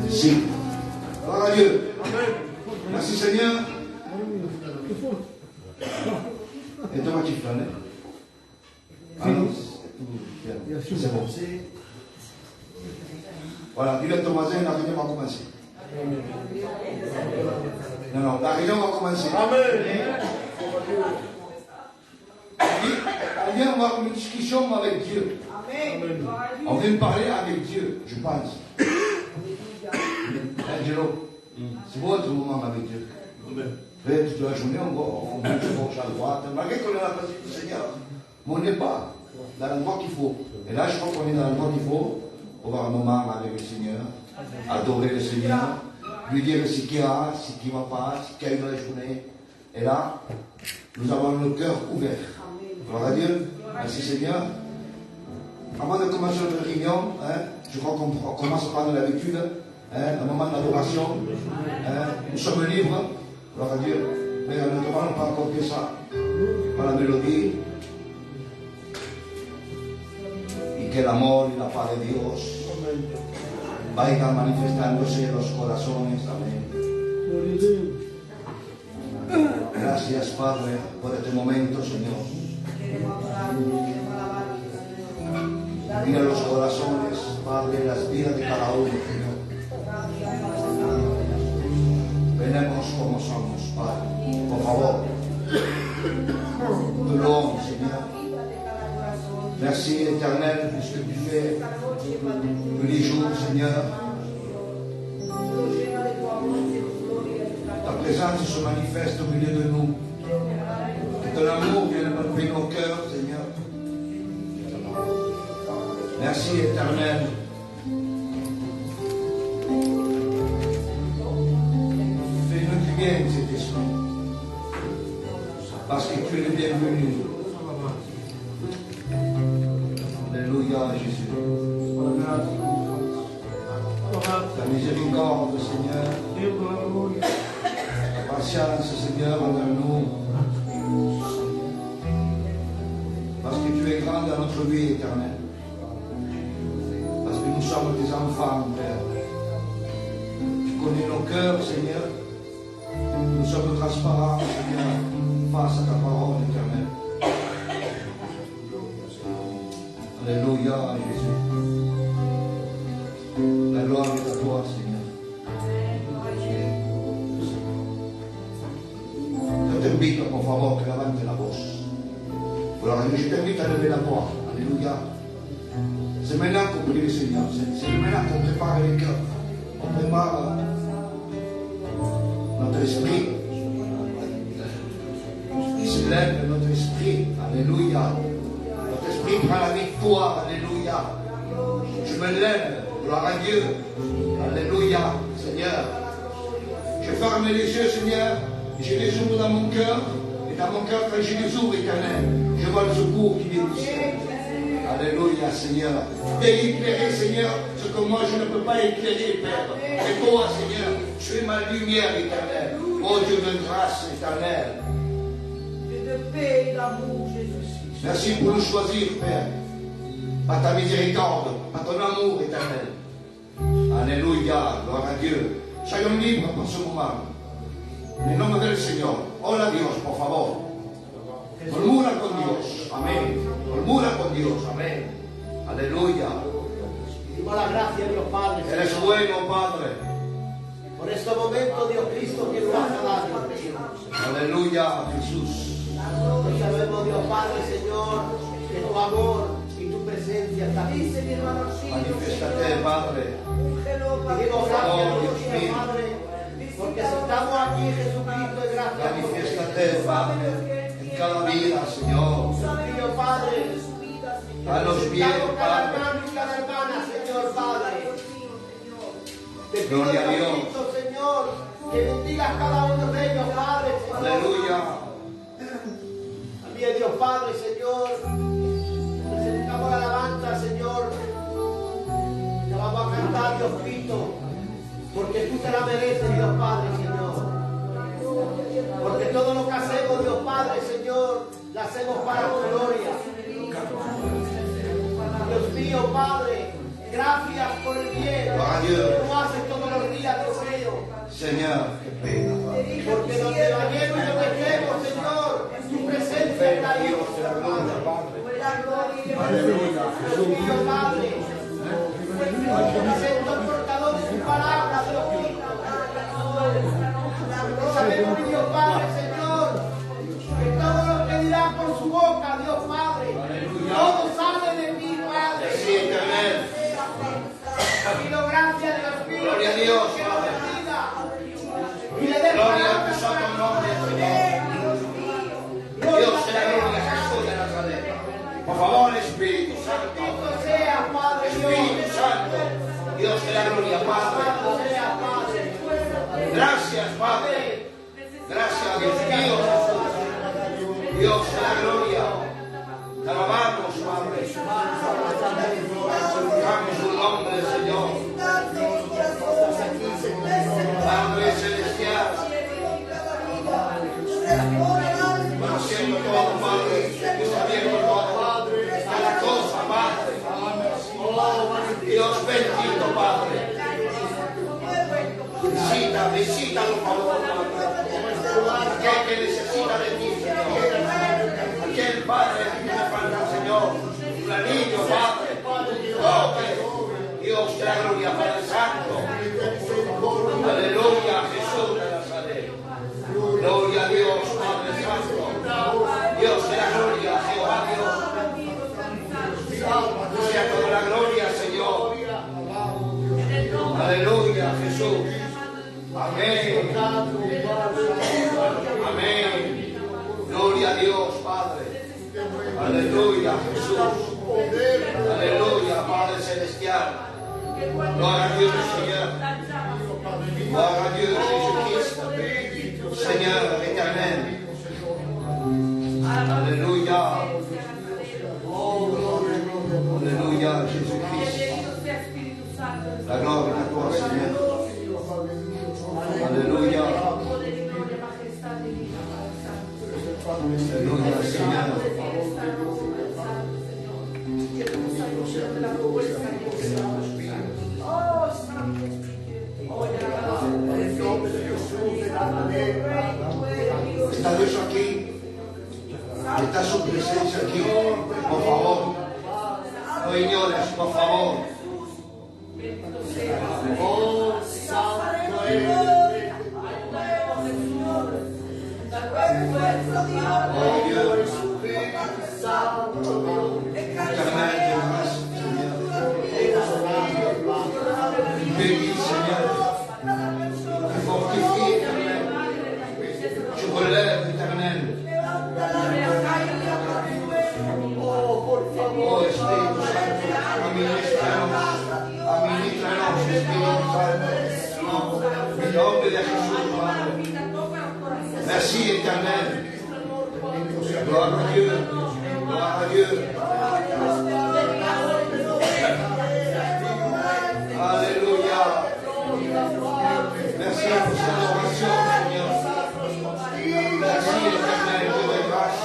Si. Gloire à Dieu. Merci Seigneur. Et toi, tu fais, c'est bon. Voilà, dis-le à ton voisin, la réunion va commencer. Non, la réunion va commencer. Amen. On va avoir une discussion avec Dieu. Amen. On vient de parler avec Dieu, je pense. Angelo, c'est votre moment avec Dieu. Toute la journée, on bouge à droite. Malgré qu'on est la présence du Seigneur, mais on n'est pas dans l'endroit qu'il faut. Et là, je crois qu'on est dans l'endroit qu'il faut pour avoir un moment avec le Seigneur, adorer le Seigneur, lui dire ce qu'il y a, ce qui ne va pas, ce qu'il y a eu dans la journée. Et là, nous avons le cœur ouvert. Gloire à Dieu. Merci Seigneur. Avant de commencer notre réunion, je crois qu'on commence par l'habitude, un moment d'adoration. Nous sommes libres. Gloire à Dieu. Mais ne demandons pas encore que ça. Par la mélodie. Y que el amor y la paz de Dios vayan manifestándose en los corazones. Amén. Gracias, Padre, por este momento, Señor. Mira los corazones, Padre, las vidas de cada uno, Señor. Venemos como somos, Padre. Por favor. Nous louons, Seigneur. Merci, Éternel, pour ce que tu fais tous les jours, Seigneur. Ta présence se manifeste au milieu de nous. Que ton amour vienne remplir nos cœurs, Seigneur. Merci, Éternel. Fais-nous du bien, cet esprit. Parce que tu es le bienvenu. Alléluia, Jésus. Ta miséricorde, Seigneur. Ta patience, Seigneur, envers nous. Parce que tu es grand dans notre vie éternelle. Parce que nous sommes tes enfants, Père. Tu connais nos cœurs, Seigneur. Nous sommes transparents, Seigneur, face à ta parole éternelle. Alléluia, Jésus. La gloire est à toi, Seigneur. Je t'invite, por favor, que levante la voz. Alors, je t'invite à lever la voix. Alléluia. C'est maintenant qu'on prie le Seigneur. C'est maintenant qu'on prépare les cœurs. On prépare notre esprit. Il se lève notre esprit. Alléluia. Notre esprit prend la victoire. Alléluia. Je me lève. Gloire à Dieu. Alléluia. Seigneur. Je ferme les yeux, Seigneur. Et je les ouvre dans mon cœur. Et dans mon cœur, quand je les ouvre, Éternel, je vois le secours qui vient du ciel. Alléluia, Seigneur. Viens éclairer, Seigneur, ce que moi je ne peux pas éclairer, Père. Et toi, Seigneur, tu es ma lumière éternelle. Oh Dieu de grâce éternelle. Dieu de paix et d'amour, Jésus. Merci pour nous choisir, Père. Par ta miséricorde, par ton amour éternel. Alléluia, gloire à Dieu. Soyons libres pour ce moment. En el nombre del Señor. Hola a Dios, por favor. Murmura con Dios. Amén. Murmura con Dios. Amén. Aleluya. Dimos la gracia, Dios Padre. Eres bueno, Padre. Por este momento, Dios Cristo, que nos ha dado. Aleluya, Jesús. Lo sabemos, Dios Padre, Señor, que tu amor y tu presencia está aquí. Dice mi hermanosito, Manifiéstate, Señor. Padre. Úngelo, Te Padre. digo gracias, Oh, Dios Dios mío. Padre, porque si estamos aquí, Jesucristo, es gracias a ti. Manifiéstate, Padre, en cada vida, Señor. Dios Padre, Danos bien, necesitamos cada Padre. hermano y cada hermana, Señor Padre. Te pido, Gloria a Dios. Diosito, Señor, que bendigas cada uno de ellos, Padre, Señor. Aleluya. También, Dios Padre, Señor, necesitamos la alabanza, Señor. Te vamos a cantar, Dios Cristo, porque tú te la mereces, Dios Padre, Señor. Porque todo lo que hacemos, Dios Padre, Señor, lo hacemos para tu gloria. Dios mío, Padre, gracias por el bien que tú haces todos los días, Dios mío. Señor, qué pena, Padre. Porque donde vayamos y donde estemos, Señor, tu presencia está ahí. Aleluya. Dios mío, Padre, acepto el portador de tu palabra, Dios mío. Sabemos, Dios Padre, Señor, que todo lo que dirá por su boca, Dios Padre, todo sale de ti, Padre. Sí, amén. Pido gracias, Dios mío, Gloria a Dios, que nos Padre. bendiga y le dé Gloria a tu palabras santo para nombre, Señor. Dios sea la gloria, Jesús de Nazaret. Por favor, Espíritu Santo. Bendito sea, Padre Dios. Espíritu Santo. Dios sea la gloria, Padre. Santo sea, Padre. Gracias, Padre. Gracias, Dios mío, Jesús. Dios sea la gloria. Te alabamos, Padre. Damos su nombre, Señor. Padre celestial. Conociendo todo, Padre. Sabiendo todo. Cada cosa, Padre. Dios bendito, Padre. Visita, por favor, Padre. Aquel que necesita de ti, Señor. Aquel Padre que me falta, Señor. Un anillo, Padre. Toque. Dios te la gloria, Padre Santo. Aleluya, Jesús de Nazaret. Gloria a Dios, Padre Santo. Dios te la gloria, Jehová Dios. Sea toda la gloria, Señor. Aleluya, Jesús. Amén. Amén. Gloria a Dios, Padre. Aleluya, Jesús. Aleluya, Padre Celestial. Gloria a Dios, Señor. Gloria a Dios, Jesucristo. Señor éternel. Aleluya. Aleluya, Jesucristo. La gloria a tu Señor. Aleluya. Aleluya, Señor. ¿Está Dios aquí? ¿Está su presencia aquí? Por favor. No ignores, por favor. Oh, santo eres. Oh Dios. Santo. Eternamente más, Señor. Bendice, Señor. Fortifícame. Tu poder eternel. Oh, por favor. Oh Espíritu Santo. Administranos, Espíritu Santo. En nombre de Jesús, Padre. Merci, éternel. Gloire à Dieu. Gloire à Dieu. Alléluia. Merci pour cette adoration, Seigneur. Merci, éternel, Dieu de grâce.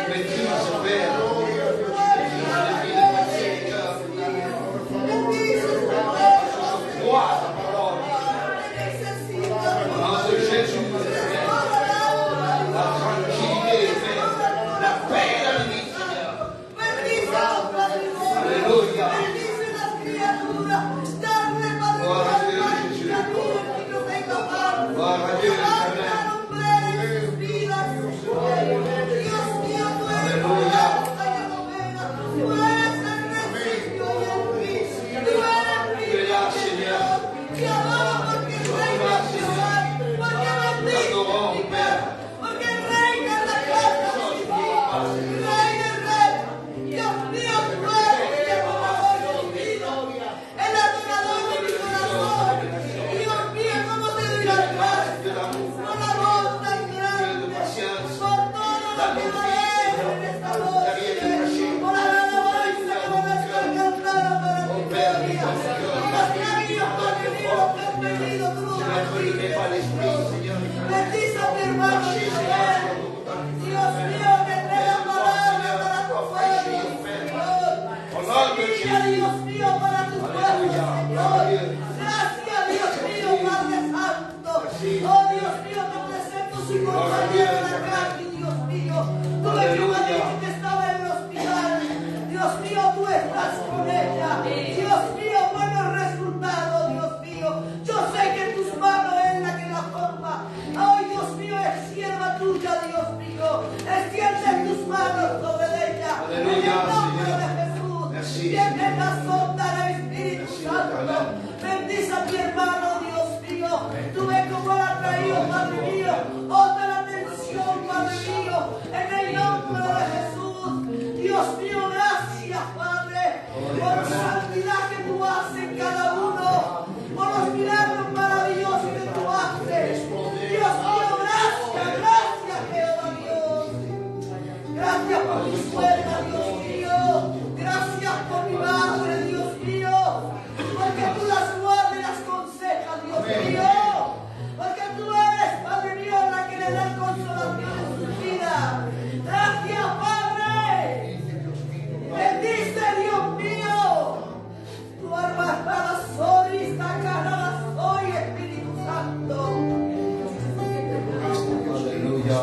Maîtrise, Père. Crois ta parole. Au nom de Jésus, la tranquillité, Père. La paix et la vie, Seigneur. Alléluia. Gloire à Dieu, Jésus. te merece en esta noche. Por la alabanza que van a estar cantando para tu gloria. Dios mío, Padre mío, lo que has pedido, tú lo bendices. Bendice a mi hermano Israel. Dios mío, que te da palabra para tu pueblo, Señor. Semilla, Dios mío, para tu pueblo, Señor. Gracias, Dios mío, Padre Santo. Oh, Dios mío, te presento su compañero en la calle, Dios mío. Tú me dijiste que estaba en el hospital. Dios mío, tú estás con ella. Dios mío, buenos resultados, Dios mío. Yo sé que en tus manos es la que la forma. Ay, Dios mío, es sierva tuya, Dios mío. Extiende tus manos sobre ella. En el nombre de Jesús. Tiene la sonda del Espíritu Santo. Bendice a mi hermano, Dios mío. Tú ves cómo la ha traído, Padre mío. Otra la atención, Padre mío. En el nombre de Jesús. Dios mío, gracias, Padre. Por la santidad que tú haces en cada uno. Por los milagros maravillosos que tú haces. Dios mío, gracias, gracias, Jehová Dios. Gracias por mi suegra, Dios mío. Gracias por mi madre, Dios mío. Porque tú las guardas y las consejas, Dios mío. Porque tú eres, Padre mío, la que le da consolación en su vida. Gracias, Padre. Bendice, Dios mío. Tu alma para soy, sacará soy, Espíritu Santo. Aleluya.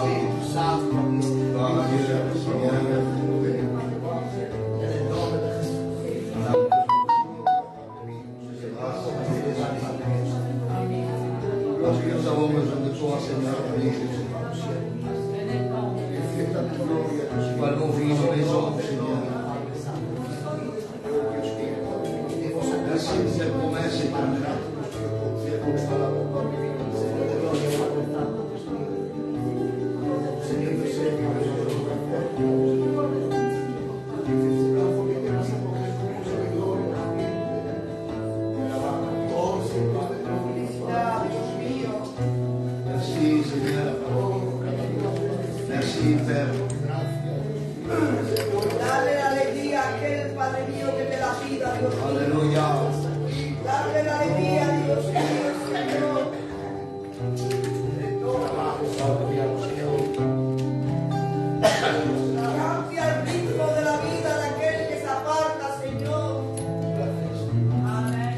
Parce que nous avons besoin de toi, Seigneur, oui, Jésus. Par nos vies, nos maisons, Seigneur. Merci pour cette promesse éternelle. Merci, Seigneur. Merci, Père. Dale la alegría a aquel Padre mío que te la pida, Dios mío. Aleluya. Dale la alegría, Dios mío, Señor. Cambia el ritmo de la vida de aquel que se aparta, Señor. Amén.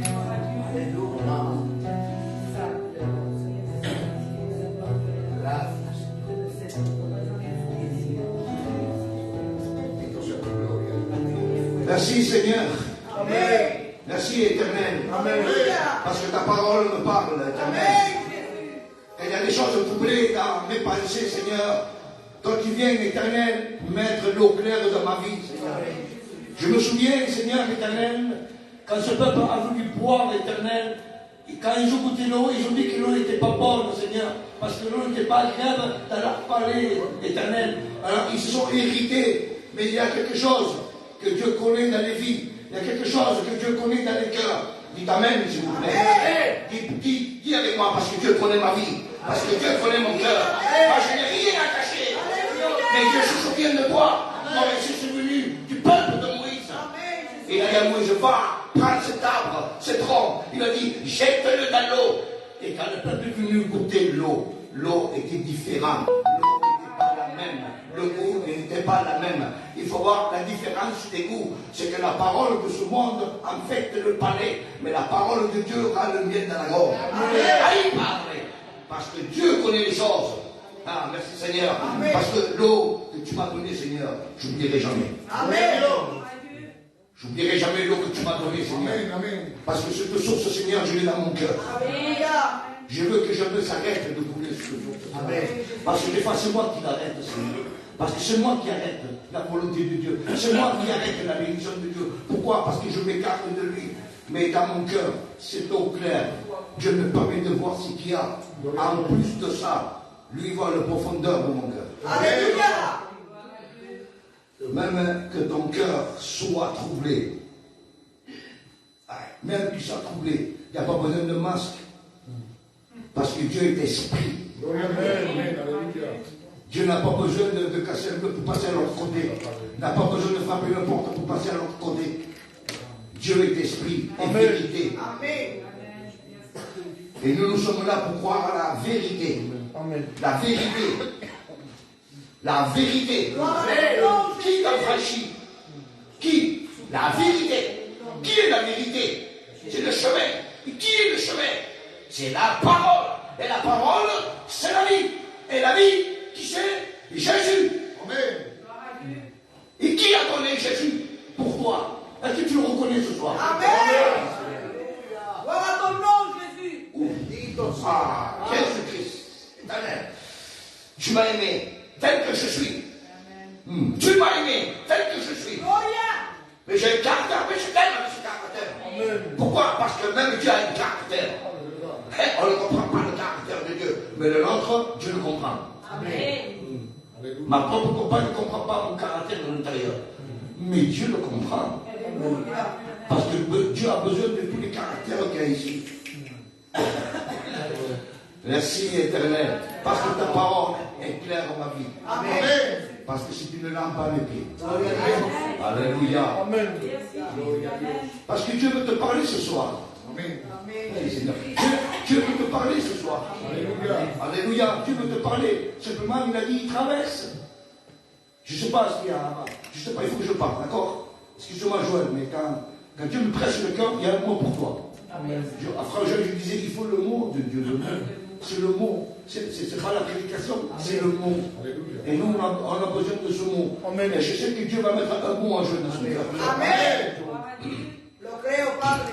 Merci, Seigneur. Amén. Merci, Éternel. Aleluya. Parce que ta parole me parle, Éternel. Amén. Il y a des choses troublées dans mes pensées, Seigneur. Toi qui viens, Éternel, mettre l'eau claire dans ma vie, Seigneur. Je me souviens, Seigneur, Éternel, quand ce peuple a voulu boire, Éternel, et quand ils ont goûté l'eau, ils ont dit que l'eau n'était pas bonne, Seigneur, parce que l'eau n'était pas agréable dans leur palais, Éternel. Alors ils se sont irrités, mais il y a quelque chose que Dieu connaît dans les vies. Il y a quelque chose que Dieu connaît dans les cœurs. Dites Amen, s'il vous plaît. Dis avec moi, parce que Dieu connaît ma vie. Parce que Dieu connaît mon cœur. Moi, je n'ai rien à cacher. Mais Dieu se souvient de toi. Moi, je suis souvenu du peuple de Moïse. Et il a dit à Moïse, va, prends cet arbre, ce tronc. Il a dit, jette-le dans l'eau. Et quand le peuple est venu goûter l'eau, l'eau était différente. L'eau n'était pas la même. Le goût n'était pas la même. Il faut voir la différence des goûts. C'est que la parole de ce monde infecte le palais, mais la parole de Dieu rend le miel dans la gorge. Aïe, Padre. Parce que Dieu connaît les choses. Ah, merci Seigneur. Amen. Parce que l'eau que tu m'as donnée, Seigneur, je n'oublierai jamais. Amen. J'oublierai jamais l'eau que tu m'as donnée, Seigneur. Amen. Parce que cette source, Seigneur, je l'ai dans mon cœur. Amen. Je veux que jamais s'arrête de couler cette source. Amen. Parce que des fois, c'est moi qui l'arrête, Seigneur. Parce que c'est moi qui arrête la volonté de Dieu. C'est moi qui arrête la bénédiction de Dieu. Pourquoi? Parce que je m'écarte de lui. Mais dans mon cœur, c'est eau claire. Dieu me permet de voir ce qu'il y a. En plus de ça, lui voit la profondeur de mon cœur. Alléluia. Même que ton cœur soit troublé. Même qu'il soit troublé. Il n'y a pas besoin de masque. Parce que Dieu est esprit. Dieu n'a pas besoin de casser le mur pour passer à l'autre côté. Il n'a pas besoin de frapper une porte pour passer à l'autre côté. Dieu est esprit et vérité. Amen. Et nous sommes là pour croire à la vérité. La vérité. La vérité. Qui t'a franchi? Qui? La vérité. Qui est la vérité? C'est le chemin. Et qui est le chemin? C'est la parole. Et la parole, c'est la vie. Et la vie, qui c'est? Jésus. Amen. Et qui a donné Jésus pour toi? Est-ce que tu le reconnais ce soir? Amen. Voilà ton nom, Jésus. Ah, Jésus-Christ. Éternel. Tu m'as aimé tel que je suis. Tu m'as aimé tel que je suis. Mais j'ai un caractère, mais je t'aime avec ce caractère. Pourquoi? Parce que même Dieu a un caractère. On ne comprend pas le caractère de Dieu. Mais le nôtre, Dieu le comprend. Ma propre compagne ne comprend pas mon caractère de l'intérieur. Mais Dieu le comprend. Parce que Dieu a besoin de tous les caractères qu'il y a ici. Merci éternel. Parce que ta parole est claire dans ma vie. Amen. Parce que c'est une lampe à mes pieds. Alléluia. Amen. Parce que Dieu veut te parler ce soir. Amen. Dieu veut te parler ce soir. Alléluia. Alléluia. Dieu veut te parler. Simplement, il a dit, il traverse. Je ne sais pas ce qu'il y a là-bas. Je ne sais pas, il faut que je parle, d'accord? Excuse-moi, Joël, mais quand Dieu me presse le cœur, il y a un mot pour toi. Amen. À Frère Joël, je disais, il faut le mot de Dieu. C'est le mot. C'est pas la prédication, c'est le mot. Alléluia. Et nous, on a besoin de ce mot. Amen. Et je sais que Dieu va mettre un mot en jeu dans son cœur. Amen. Lo creo, Padre.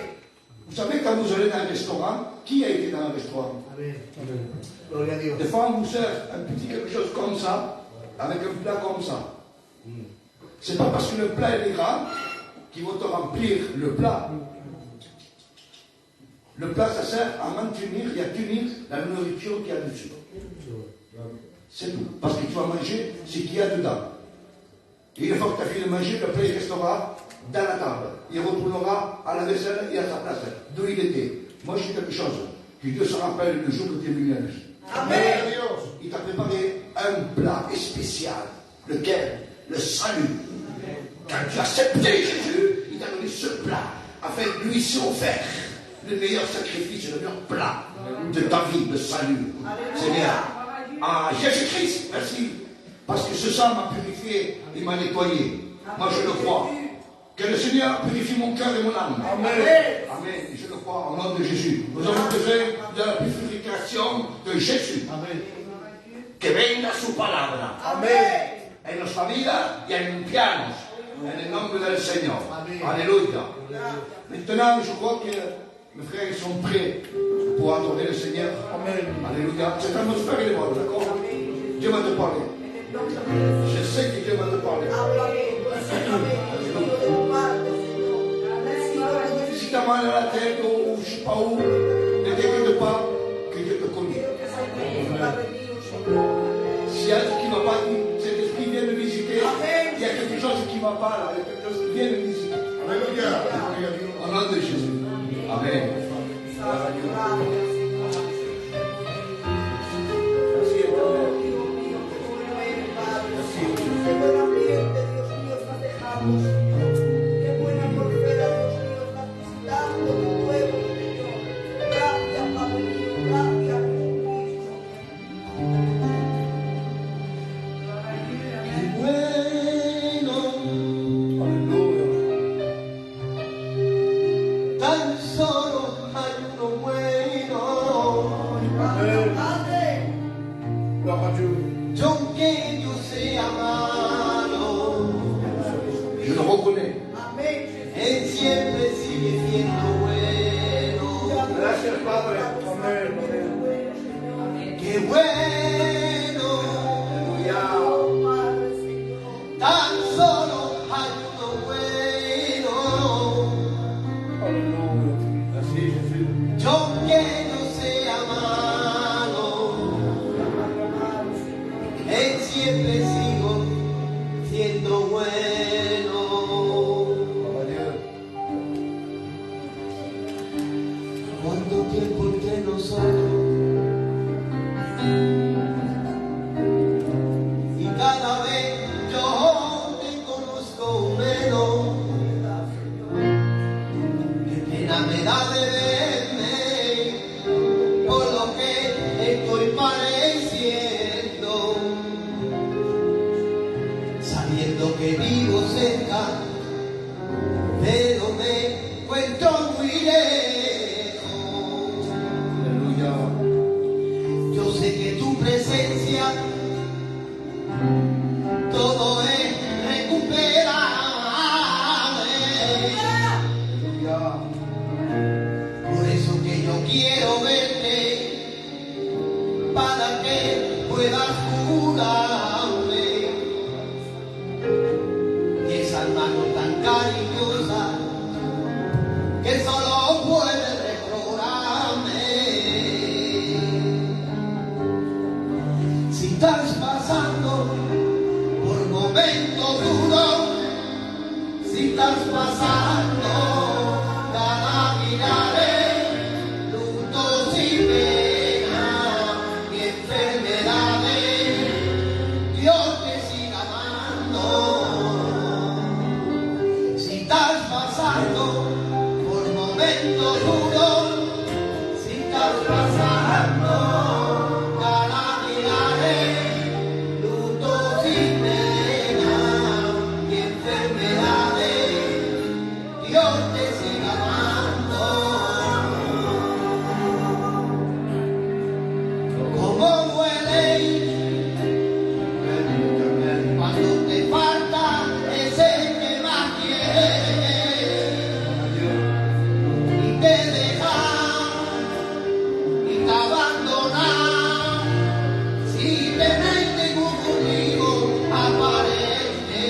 Vous savez, quand vous allez dans un restaurant, qui a été dans un restaurant? Amen. Des fois, on vous sert un petit quelque chose comme ça, avec un plat comme ça. C'est pas parce que le plat est grand qu'il va te remplir le plat. Le plat, ça sert à maintenir et à tenir la nourriture qu'il y a dessus. C'est tout. Parce que tu vas manger ce qu'il y a dedans. Et une fois que tu as fini de manger, le plat il restera dans la table. Il retournera à la vaisselle et à sa place, d'où il était. Moi, j'ai quelque chose. Que Dieu se rappelle le jour que tu es venu à la vie. Amen. Il t'a préparé un plat spécial. Lequel? Le salut. Quand tu as accepté Jésus, il t'a donné ce plat. Afin que lui s'est offert le meilleur sacrifice, le meilleur plat de ta vie, le salut. Seigneur. Ah, Jésus-Christ, merci. Parce que ce sang m'a purifié, il m'a nettoyé. Moi, je le crois. Que le Seigneur purifie mon cœur et mon âme. Amen. Amen. Je le crois au nom de Jésus. Nous avons besoin de la purification de Jésus. Amen. Que venga su palabra. Amen. En nuestra vida y en limpiarnos. En el nombre del Señor. Alléluia. Maintenant, je crois que mes frères ils sont prêts pour adorer le Seigneur. Amen. Alléluia. Cette atmosphère est bonne, d'accord? Dieu va te parler. Je sais que Dieu va te parler. Si tu as mal à la tête ou je ne sais pas où, ne t'inquiète pas que Dieu te connaît. S'il y a ce qui ne va pas, cet esprit vient me visiter. Il y a quelque chose qui ne va pas là. Il y a quelque chose qui vient me visiter. Alléluia. Au nom de Jésus. Amen. Merci éternel. Qué buen ambiente, Dios mío, estás dejando, Señor. Qué buena atmósfera, Dios mío, estás visitando tu pueblo, Señor. Gracias, Padre mío, gracias, Jesucristo. Qué bueno, tan solo hay uno bueno. Padre, Aunque yo sea malo, Je le reconnais. amén, Jesús. Él siempre sigue siendo bueno. Gracias, Padre. Qué bueno, Padre, Señor. tan solo hay uno bueno. Yo aunque no sea malo, Él siempre sigo siendo bueno. ¿Cuánto tiempo entre nosotros? sabiendo que vivo cerca, pero me encuentro muy lejos. Aleluya. Yo sé que tu presencia todo es recuperable. Aleluya. Por eso que yo quiero verte, para que puedas curarme. Y esa mano tan cariñosa que solo puede restaurarme. Si estás pasando por momentos duros, si estás pasando, cada miraré lutos y penas y enfermedades, Dios te siga amando. Si estás pasando por momentos duros, si estás pasando, cada miraré lutos y penas y enfermedades, Dios te siga amando. Como duele cuando te falta ese que más quieres y te deja y te abandona. Si te metes contigo aparente,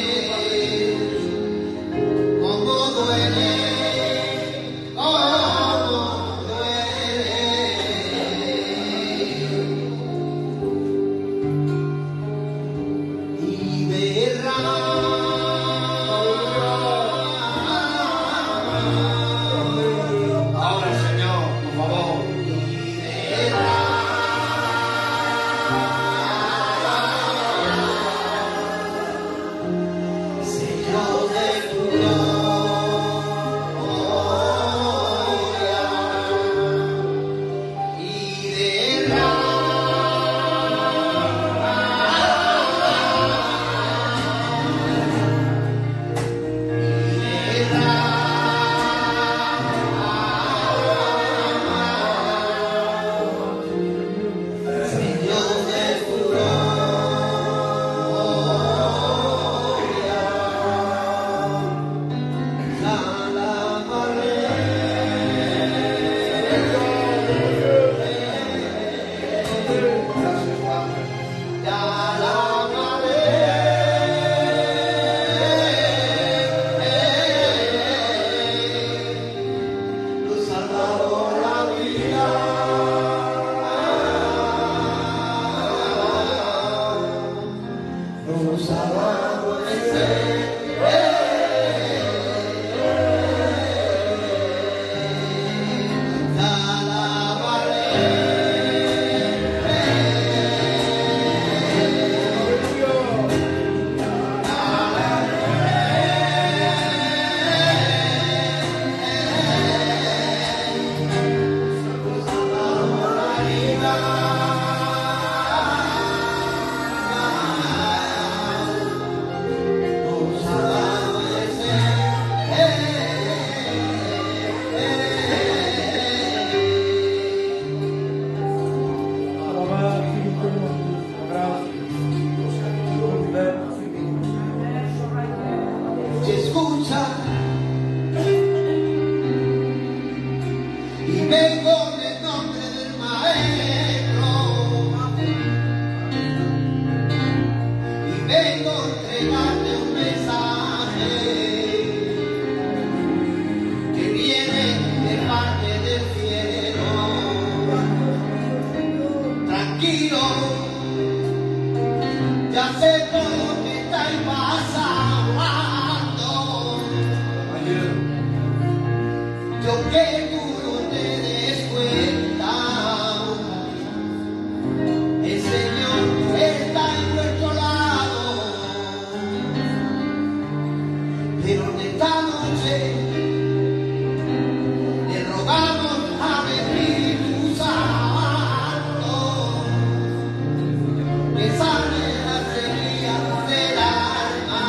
como duele, como duele. Y Ahora, Señor, por favor. Señor de tu gloria y Señor de tu gloria, la alabaré. Gracias, Padre. Te alabaré, luz ha dado la vida, luz ha dado el ser. Te Si escucha y vengo en el nombre del Maestro y vengo a entregarte un mensaje que viene de parte del cielo. Tranquilo, ya sé todo lo que estáis pasando. Yo que tú no te des cuenta, el Señor está en nuestro lado. Pero en esta noche le rogamos al Espíritu Santo que sane las heridas del alma.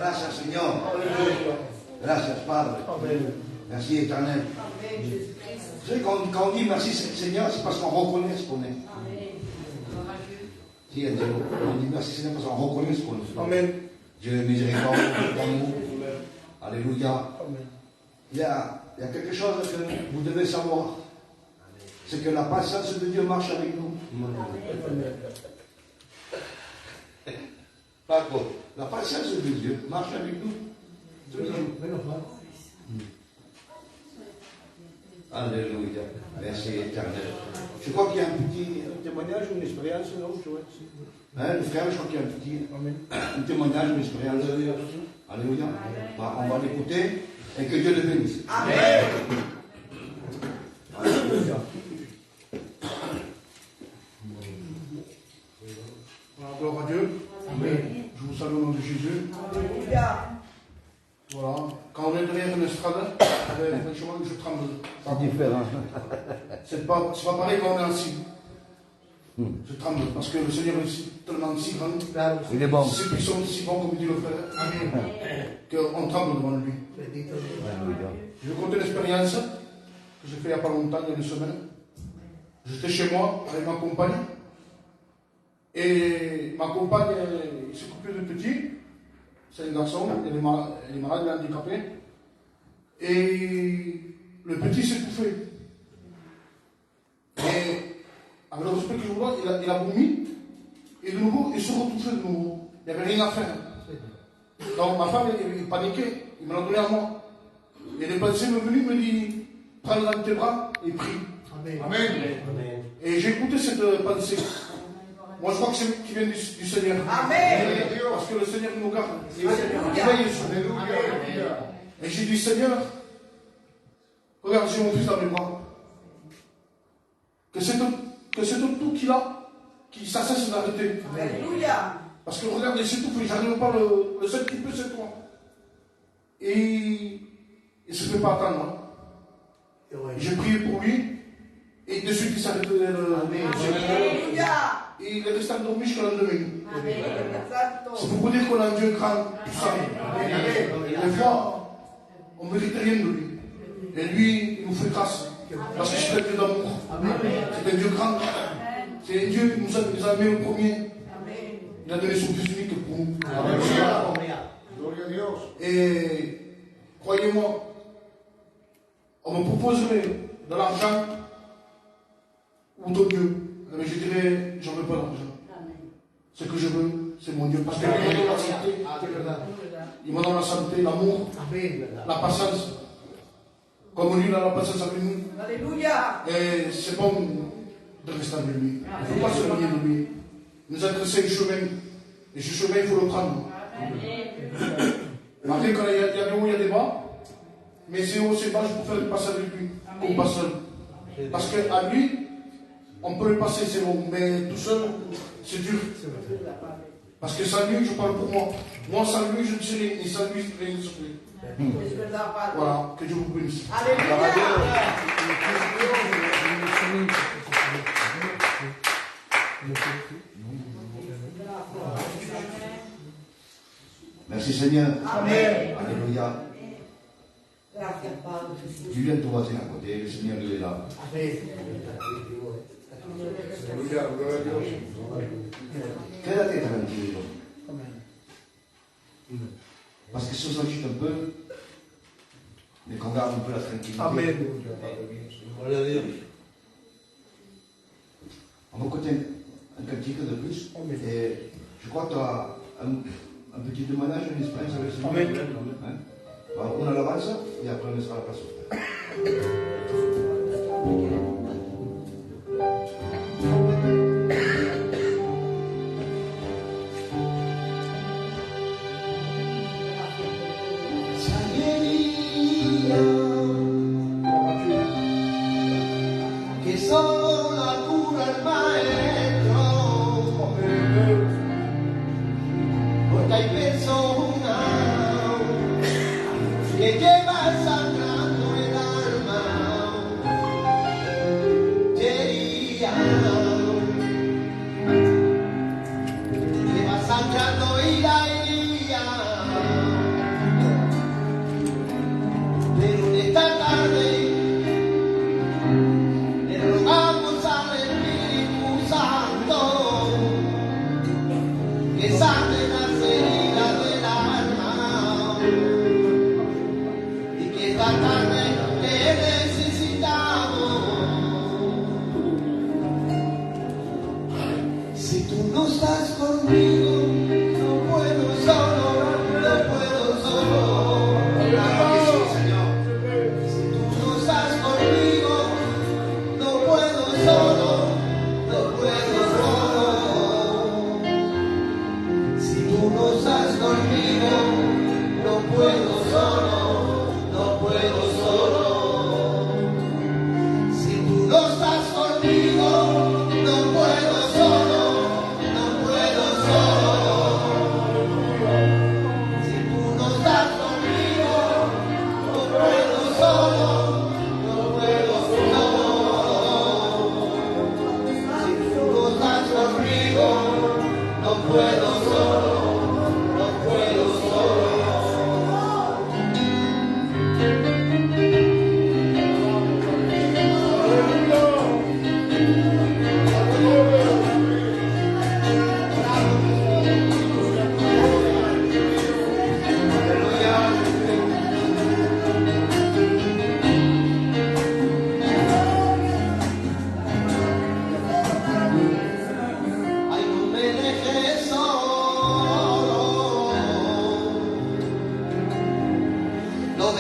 Gracias, Señor. Gracias, Padre. Merci, Éternel. Vous savez, quand on dit merci, Seigneur, c'est parce qu'on reconnaît ce qu'on est. Si, Angelo, on dit merci, Seigneur, parce qu'on reconnaît ce qu'on est. Amen. Dieu est miséricorde, d'amour. Alléluia. Il y a quelque chose que vous devez savoir. C'est que la patience de Dieu marche avec nous. Par contre, la patience de Dieu marche avec nous tous les jours. Alléluia. Merci éternel. Je crois qu'il y a un petit témoignage ou une expérience, non? Le frère, je crois qu'il y a un témoignage, une expérience. Alléluia. On va l'écouter et que Dieu le bénisse. Amen. Alléluia. Gloire à Dieu. Amen. Je vous salue au nom de Jésus. Alléluia. Voilà. Quand on est derrière une estrade, franchement, je tremble. C'est différent. C'est pas pareil quand on est assis. Je tremble parce que le Seigneur est tellement si grand. Il est bon. Si puissant, si bon, comme dit le frère. Amen. Qu'on tremble devant lui. Je vais conter une expérience que j'ai fait il n'y a pas longtemps, il y a une semaine. J'étais chez moi avec ma compagne. Et ma compagne s'occupait de petit. C'est un garçon, elle est malade, elle est handicapée. Et le petit s'est étouffé. Et avec le respect que je vois, il a vomi. Et de nouveau, il se retouffait de nouveau. Il n'y avait rien à faire. Donc ma femme, elle paniquait. Il me l'a donné à moi. Et les médecins sont venus me dire, prends-le dans tes bras et prie. Amen. Amen. Et j'ai écouté cette pensée. Moi, je crois que c'est qui vient du Seigneur. Amen. Parce que le Seigneur nous garde. Alléluia. Et j'ai dit, Seigneur, regarde, j'ai mon fils dans mes bras. Que c'est tout qu'il a, qui s'assesse d'arrêter. Alléluia. Parce que regarde, c'est tout, puis j'arrive pas le seul qui peut, c'est toi. Et il ne se fait pas attendre. J'ai prié pour lui. Et de suite, il s'est arrêté. Alléluia. Et il est resté endormi jusqu'à le lendemain. Amen. C'est pour vous dire qu'on a un Dieu grand, puissant. Des fois, on ne mérite rien de lui. Et lui, il nous fait grâce. Parce que c'est un Dieu d'amour. C'est un Dieu grand. C'est un Dieu qui nous a mis au premier. Il a donné son fils unique pour nous. Et croyez-moi, on me proposerait de l'argent ou de Dieu. Mais je dirais, j'en veux pas d'argent. Ce que je veux, c'est mon Dieu. Parce qu'il m'a donné la santé. Il m'a donné la santé, l'amour, la patience. Comme lui, il a la patience avec nous. Alléluia. Et c'est bon de rester avec lui. Il ne faut pas se éloigner de lui. Il nous a tracé un chemin. Et ce chemin, il faut le prendre. Malgré qu'il y a des hauts, il y a des bas. Mais c'est haut, c'est bas, je préfère le passer avec lui. Comme pas seul. Parce qu'à lui, on peut le passer, c'est bon, mais tout seul, c'est dur. Parce que sans lui, je parle pour moi. Moi, sans lui, je ne sais rien. Et sans lui, je ne sais rien. Voilà, que Dieu vous bénisse. Merci Seigneur. Amen. Alléluia. Julien, ton voisin à côté, le Seigneur, il est là. Quelle la tête tranquille. Parce que si on s'agite un peu, mais qu'on garde un peu la tranquillité. Amen. On va écouter un cantique de plus. Et je crois que tu as un petit témoignage, une expérience avec ce Amen. Hein? Alors, on a l'avance et après on laissera la place au frère. Que solo la cura el maestro, porque hay personas que llevan sangrando el alma, lleva sangrando y la herida.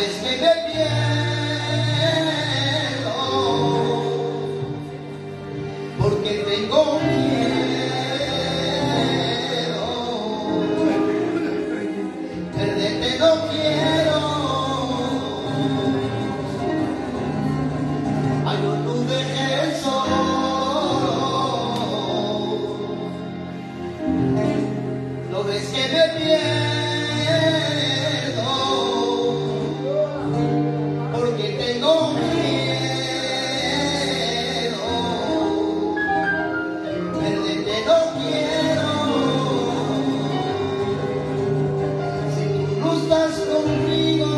ves que me pierdo, porque tengo miedo, perderte no quiero. Ay, no tú dejes solo, no ves que me pierdo, porque tengo miedo, perderte no quiero. Si tú no estás conmigo,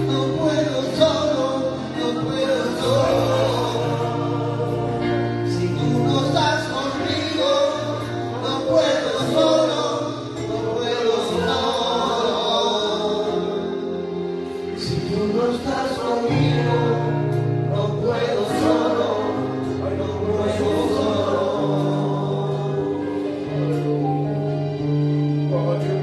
no puedo solo, no puedo solo. Si tú no estás conmigo, no puedo solo, no puedo solo. Si tú no estás conmigo, no puedo solo, no puedo solo. Papa Dieu.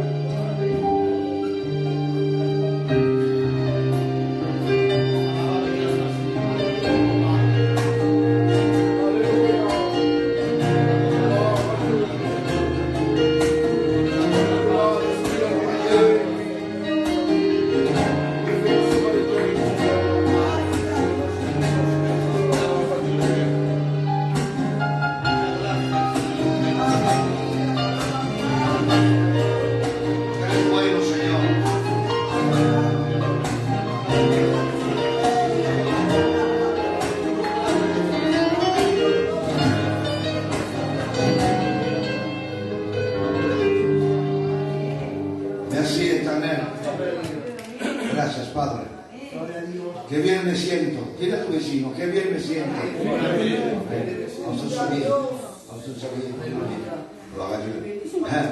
Eres bueno, Señor. Merci, Éternel. Gracias, Padre. Qué bien me siento. Dile a tu vecino, qué bien me siento. On se souvient. On se souvient. Gloire à Dieu. Hein?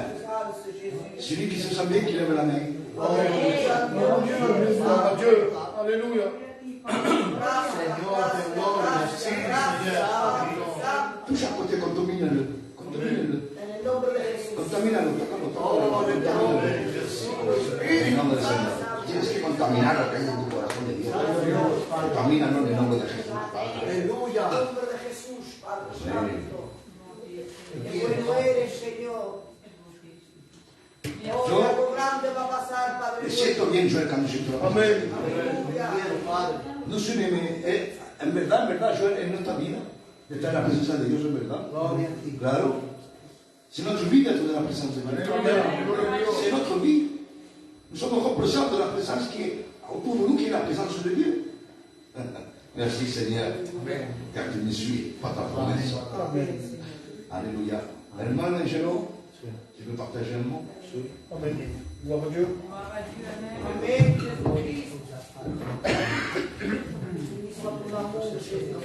Celui qui se sent bien, qui lève la main. Gloire à Dieu. Alléluia. Seigneur, merci, Seigneur. Touche à côté, contamine-le. Contamine-le. En el nombre de Jesús. Contamínalo, tócalo, tócalo. Contamínalo. En el nombre del Señor. Tienes que contaminar lo que hay en tu corazón de Dios. Contamínalo en el nombre de Jesús. Aleluya. En el nombre de Jesús, Padre Santo. Qué bueno eres, Señor. Oh, algo grande va a pasar, Padre Me Dios. siento bien, Joel, cuando siento la Amén. Aleluya. No sé, en verdad, Joel, en nuestra vida, está en la presencia de Dios, en verdad. Claro. C'est notre vie d'être dans la présence de Dieu. C'est notre vie. Nous sommes représentants de la présence qui est autour de nous, qui est la présence de Dieu. Merci Seigneur, car tu me suis, pas ta promesse. Alléluia. Hermano Angelo, tu peux partager un mot? Amen. Gloire à Dieu. Amén. Mismo tu amor, Jesucristo.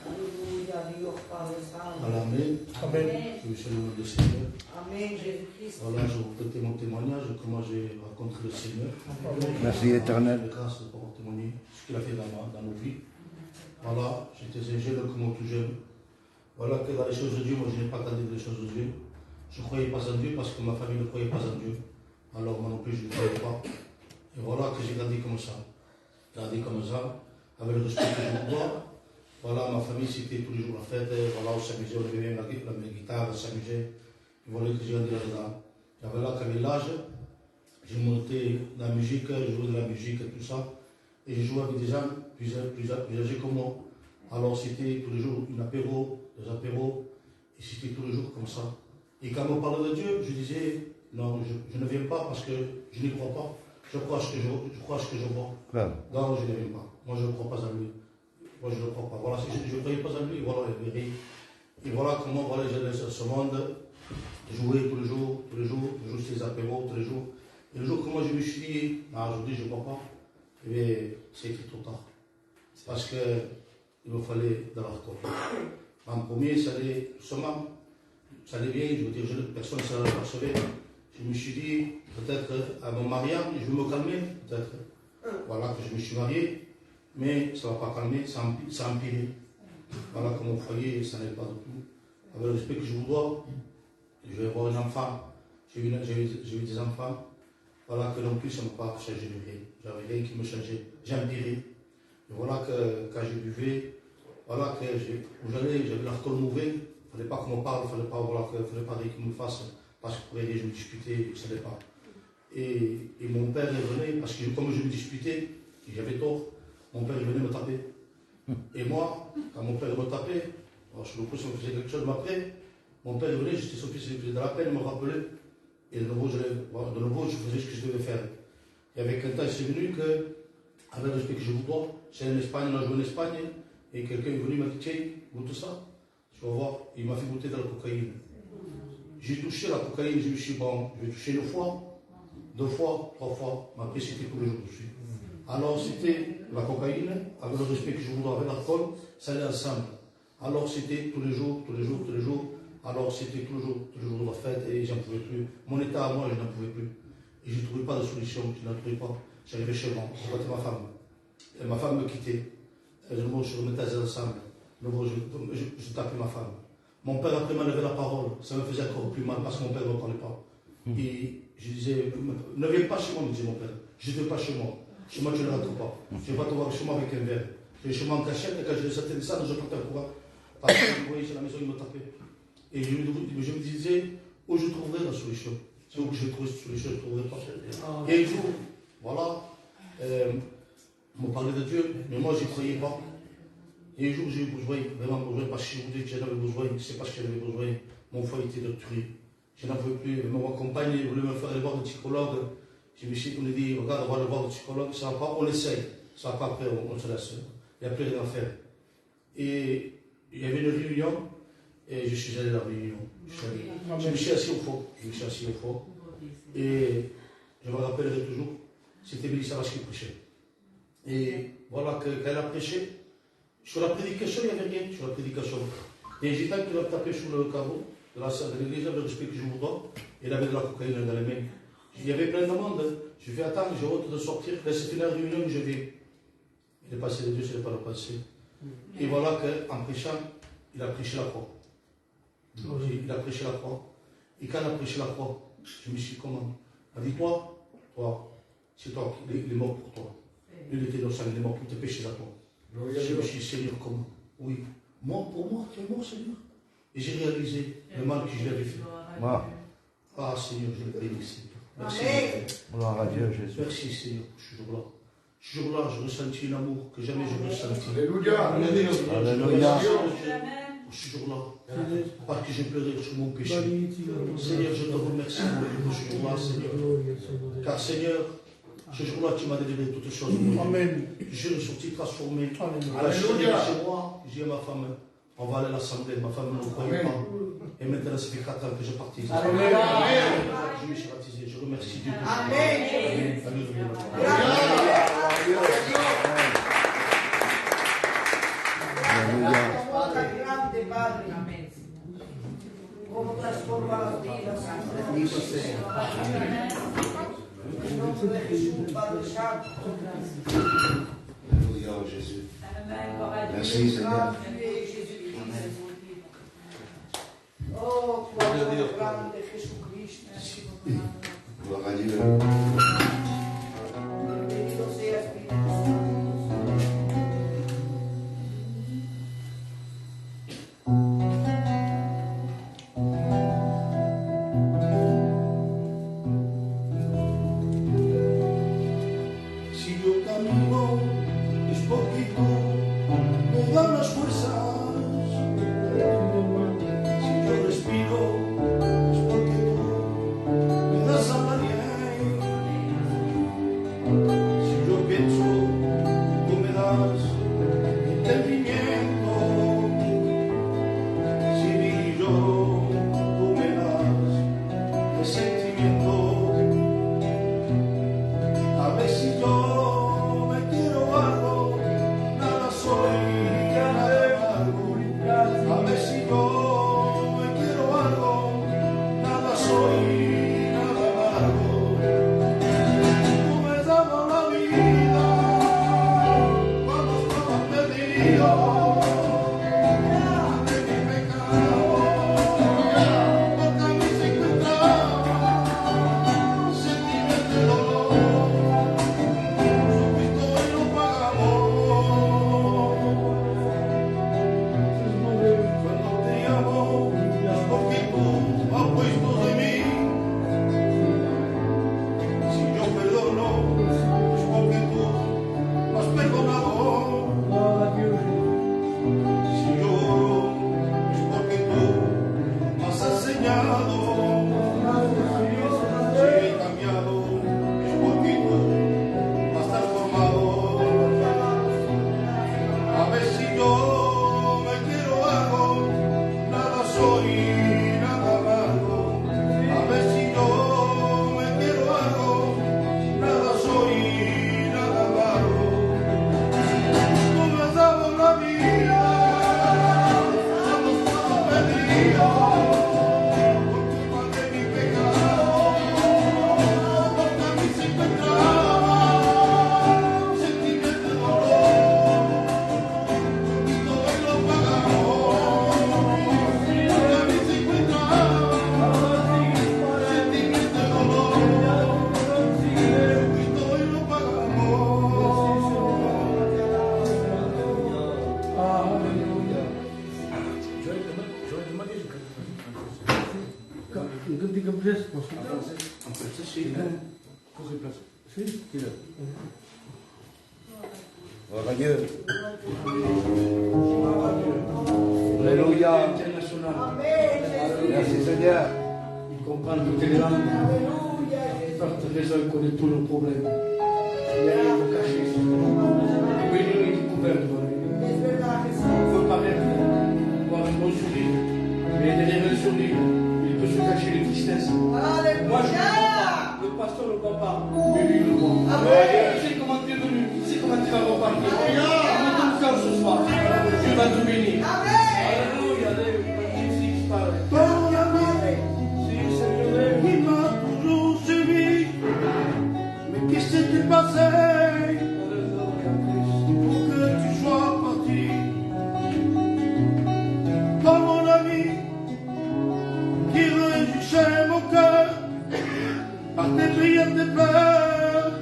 Aleluya, Dios Padre Santo. Voilà, amen. Amen. Je vous salue au nom du Seigneur. Amén, Jesucristo. Voilà, je vous donne mon témoignage de comment j'ai rencontré le Seigneur. Merci éternel. Grâce de pouvoir témoigner ce qu'il a fait dans nos vies. Voilà, j'étais un jeune comme tout jeune. Voilà que dans les choses de Dieu, moi je n'ai pas attendu les choses de Dieu. Je ne croyais pas en Dieu parce que ma famille ne croyait pas en Dieu. Alors moi non plus je ne croyais pas. Et voilà que j'ai grandi comme ça. Grandi comme ça, avec le respect que je me dois. Voilà, ma famille c'était tous les jours la fête. Voilà, on s'amusait, on avait même la guitare, on s'amusait. Et voilà que j'ai grandi là-dedans. Et voilà qu'avec l'âge, j'ai monté dans la musique, je jouais de la musique et tout ça. Et j'ai joué avec des gens plus âgés que moi. Alors c'était tous les jours des apéros, et c'était tous les jours comme ça. Et quand on parlait de Dieu, je disais, non, je ne viens pas parce que je n'y crois pas. Je crois ce que je vois. Claro. Non, je ne viens pas. Moi, je ne crois pas en lui. Moi, je ne crois pas. Voilà, je ne croyais pas en lui, voilà, et voilà comment voilà, j'ai laissé ce monde, jouer tous les jours, ces apéros, tous les jours. Et le jour que moi je me suis dit, non, aujourd'hui je ne crois pas, eh bien, c'était trop tard. Parce qu'il me fallait de l'argent. En premier, ça allait doucement, ça allait bien, je veux dire, personne ne s'en apercevait. Je me suis dit, peut-être à mon mariage, je vais me calmer, peut-être. Voilà que je me suis marié, mais ça ne va pas calmer, ça a empiré. Voilà que mon foyer, ça n'allait pas du tout. avec le respect que je vous dois, je vais avoir un enfant. J'ai eu des enfants. Voilà que non plus ça ne m'a pas changé de vie. J'avais rien qui me changeait. J'empirais. Et voilà que quand je buvais, voilà que j'avais l'alcool mauvais. Il ne fallait pas qu'on me parle, il ne fallait pas qu'il me fasse. Parce que pour aider, je me disputais, je ne savais pas. Et mon père venait, parce que comme je me disputais, j'avais tort, mon père venait me taper. Et moi, quand mon père me tapait, alors je me pousse, me faisait quelque chose, mais après, mon père venait, j'étais son fils, il faisait de la peine, il me rappelait. Et de nouveau, je faisais ce que je devais faire. Et avec un temps, c'est venu que, avec le respect que je vous dois, c'est en Espagne, on a joué en Espagne, et quelqu'un est venu, il m'a dit, tiens, goûte ça. Tu vas voir, il m'a fait goûter de la cocaïne. J'ai touché la cocaïne, je me suis dit, bon, je vais toucher 1 fois, 2 fois, 3 fois, mais après c'était tous les jours dessus. Alors c'était la cocaïne, avec le respect que je vous dois, avec l'alcool, ça allait ensemble. Alors c'était tous les jours. Alors c'était toujours de la fête et j'en pouvais plus. Mon état à moi, je n'en pouvais plus. Et je ne trouvais pas de solution, je n'en trouvais pas. J'arrivais chez moi, je battais ma femme. Et ma femme me quittait. Et de nouveau, je remettais ensemble. De nouveau, je tapais ma femme. Mon père après m'enlevait la parole. Ça me faisait encore plus mal parce que mon père ne me parlait pas. Et je disais, ne viens pas chez moi, me disait mon père. Je ne viens pas chez moi. Chez moi, tu ne rentres pas. Je ne vais pas te voir chez moi avec un verre. Je vais chez moi en cachette et quand je descendais de ça, je partais un courant. Parce que je voyais chez la maison, il me tapait. Et je me disais, où je trouverai la solution. C'est où que je trouve cette solution, je ne trouverai pas. Et un jour, voilà, on me parlait de Dieu, mais moi, je n'y croyais pas. Et un jour, j'ai eu besoin, vraiment besoin, parce que je vous dis que j'en avais besoin, c'est parce que j'en avais besoin. Mon foyer était détruit. Je n'en pouvais plus. Mon compagnon voulait me faire aller voir le psychologue. Je me suis dit, regarde, on va aller voir le psychologue, ça va pas, on essaye. Ça va pas, après, on se laisse. Il n'y a plus rien à faire. Et il y avait une réunion. Et je suis allé à la réunion. Je me suis assis au fond. Et je me rappellerai toujours, c'était Mélissa Vache qui prêchait. Et voilà que quand elle a prêché, sur la prédication, il n'y avait rien sur la prédication. Et j'ai tant qu'il a tapé sur le carreau de la salle de l'église, le respect que je vous dois, et il avait de la cocaïne dans les mains. Il y avait plein de monde. Je fais attendre, j'ai honte de sortir. Là, c'était la réunion que je vais. Il est passé de Dieu, ce n'est pas le passé. Et voilà qu'en prêchant, il a prêché la croix. Il a prêché la croix. Et quand il a prêché la croix, je me suis dit comment? Il a dit, toi, c'est toi, il est mort pour toi. Lui, il était innocent, il est mort pour tes péchés à toi. Je me suis dit, Seigneur, comment? Oui, mort pour moi, tu es mort, Seigneur. Et j'ai réalisé le mal que je lui avais fait. Ah, Seigneur, je le bénis, Seigneur. Merci. Gloire à Dieu, Jésus. Merci, Seigneur, pour ce jour-là. Ce jour-là, je ressentis un amour que jamais je ressentis. Alléluia. Alléluia. Pour ce jour-là, parce que j'ai pleuré sur mon péché. Seigneur, je te remercie pour ce jour-là, Seigneur. Car, Seigneur, ce jour-là, tu m'as délivré toutes choses. Amen. Je suis ressorti transformé. À la journée chez moi, j'ai dit à ma femme, on va aller à l'assemblée. Ma femme ne me croyait pas. Et maintenant, ça fait 4 ans que je baptise. Je me suis baptisé. Je remercie Dieu pour ce jour-là. Grande Padre, como transforma las vidas en nombre de Jesús, Padre Santo. Alléluia, Jésus. Merci, Seigneur. Oh, cuánto grande Jesucristo. Gloire à Dieu. Bienvenido sea Espíritu Santo. Si yo respiro es porque tú me das a la Gloire à Dieu. Alléluia. Merci Seigneur. Il comprend toutes les langues. Par raison, il connaît tous nos problèmes. Il n'y a rien de caché. Oui, il est découvert devant lui. On peut paraître, avoir un bon sourire, mais derrière un sourire, il peut se cacher les tristesses. Moi, je ne le vois pas. Le pasteur ne le voit pas, mais lui, il le voit. Il sait comment tu es venu, il sait comment tu vas repartir. Il est ton cœur ce soir. Dieu va te bénir. Alléluia. Alléluia. Il m'a toujours suivi. Mais qu'est-ce qui s'est passé pour que tu sois parti? Toi, mon ami, qui réjouissait mon cœur par tes prières, tes pleurs,